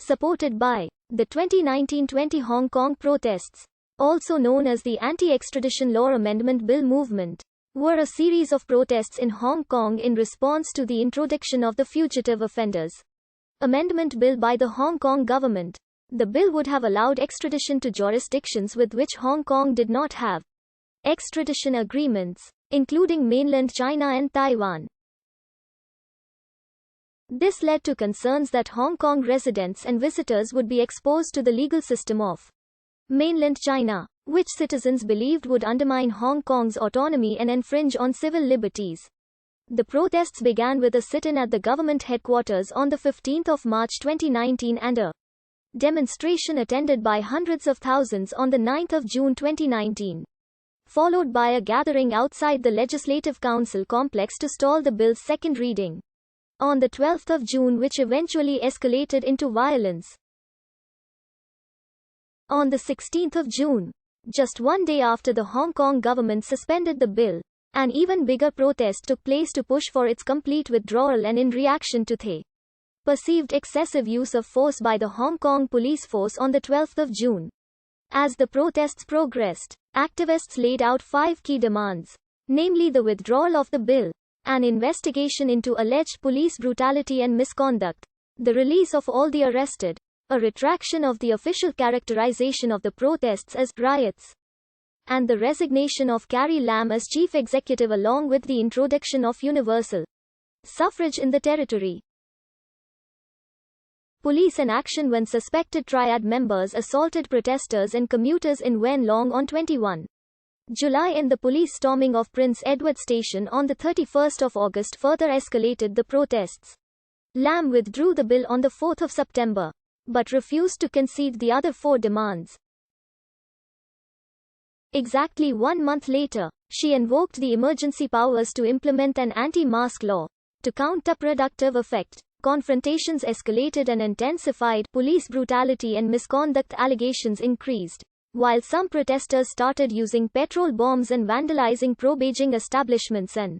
supported by the 2019-20 Hong Kong protests, also known as the Anti-Extradition Law Amendment Bill movement, were a series of protests in Hong Kong in response to the introduction of the Fugitive Offenders Amendment Bill by the Hong Kong government. The bill would have allowed extradition to jurisdictions with which Hong Kong did not have extradition agreements, including mainland China and Taiwan. This led to concerns that Hong Kong residents and visitors would be exposed to the legal system of mainland China, which citizens believed would undermine Hong Kong's autonomy and infringe on civil liberties. The protests began with a sit-in at the government headquarters on the 15th of March 2019 and a demonstration attended by hundreds of thousands on the 9th of June 2019, followed by a gathering outside the Legislative Council complex to stall the bill's second reading on the 12th of June, which eventually escalated into violence. On the 16th of June, just one day after the Hong Kong government suspended the bill, an even bigger protest took place to push for its complete withdrawal and in reaction to the perceived excessive use of force by the Hong Kong police force on the 12th of June. As the protests progressed, activists laid out 5 key demands, namely the withdrawal of the bill, an investigation into alleged police brutality and misconduct, the release of all the arrested, a retraction of the official characterization of the protests as riots, and the resignation of Carrie Lam as chief executive along with the introduction of universal suffrage in the territory. Police in action when suspected triad members assaulted protesters and commuters in Wen Long on 21 July, and the police storming of Prince Edward Station on the 31st of August further escalated the protests. Lam withdrew the bill on the 4th of September, but refused to concede the other 4 demands. Exactly 1 month later, she invoked the emergency powers to implement an anti-mask law. To counterproductive effect, confrontations escalated and intensified, police brutality and misconduct allegations increased, while some protesters started using petrol bombs and vandalizing pro-Beijing establishments and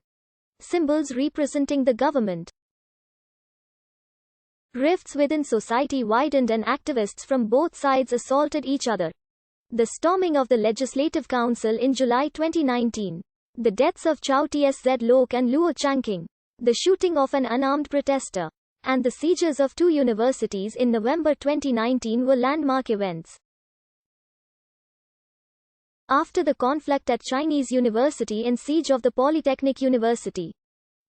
symbols representing the government. Rifts within society widened and activists from both sides assaulted each other. The storming of the Legislative Council in July 2019, the deaths of Chow Tsz Lok and Luo Changking, the shooting of an unarmed protester, and the sieges of 2 universities in November 2019 were landmark events. After the conflict at Chinese University and siege of the Polytechnic University,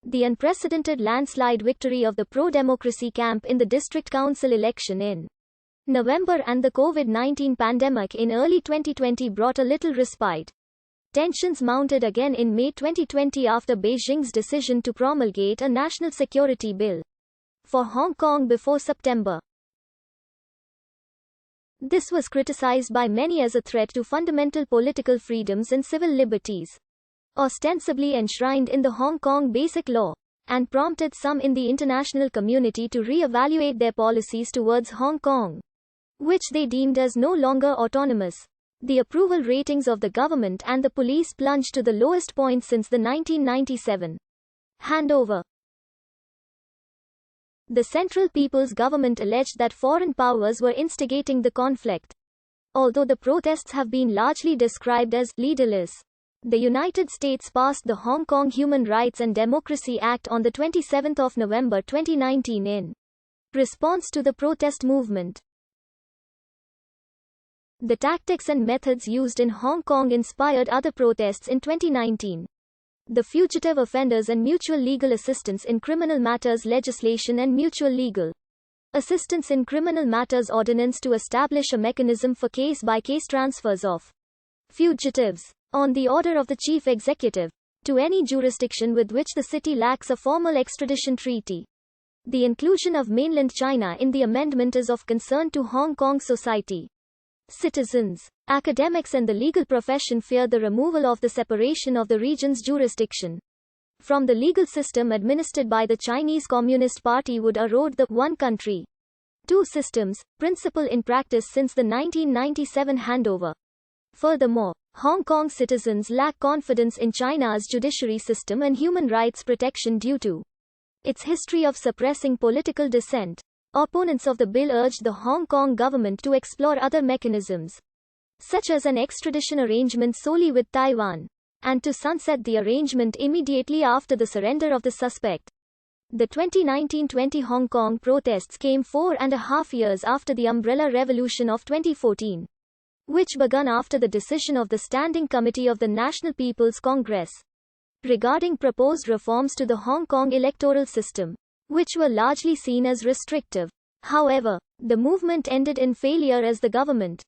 the unprecedented landslide victory of the pro-democracy camp in the district council election in November and the COVID-19 pandemic in early 2020 brought a little respite. Tensions mounted again in May 2020 after Beijing's decision to promulgate a national security bill for Hong Kong before September. This was criticized by many as a threat to fundamental political freedoms and civil liberties, ostensibly enshrined in the Hong Kong Basic Law, and prompted some in the international community to re-evaluate their policies towards Hong Kong, which they deemed as no longer autonomous. The approval ratings of the government and the police plunged to the lowest point since the 1997 handover. The Central People's Government alleged that foreign powers were instigating the conflict. Although the protests have been largely described as leaderless, the United States passed the Hong Kong Human Rights and Democracy Act on the 27th of November 2019 in response to the protest movement. The tactics and methods used in Hong Kong inspired other protests in 2019. The Fugitive Offenders and Mutual Legal Assistance in Criminal Matters legislation and Mutual Legal Assistance in Criminal Matters Ordinance to establish a mechanism for case-by-case transfers of fugitives, on the order of the Chief Executive, to any jurisdiction with which the city lacks a formal extradition treaty. The inclusion of mainland China in the amendment is of concern to Hong Kong society. Citizens, academics and the legal profession fear the removal of the separation of the region's jurisdiction from the legal system administered by the Chinese Communist Party would erode the one country, two systems principle in practice since the 1997 handover. Furthermore, Hong Kong citizens lack confidence in China's judiciary system and human rights protection due to its history of suppressing political dissent. Opponents of the bill urged the Hong Kong government to explore other mechanisms, such as an extradition arrangement solely with Taiwan, and to sunset the arrangement immediately after the surrender of the suspect. The 2019-20 Hong Kong protests came 4.5 years after the Umbrella Revolution of 2014, which began after the decision of the Standing Committee of the National People's Congress regarding proposed reforms to the Hong Kong electoral system, which were largely seen as restrictive. However, the movement ended in failure as the government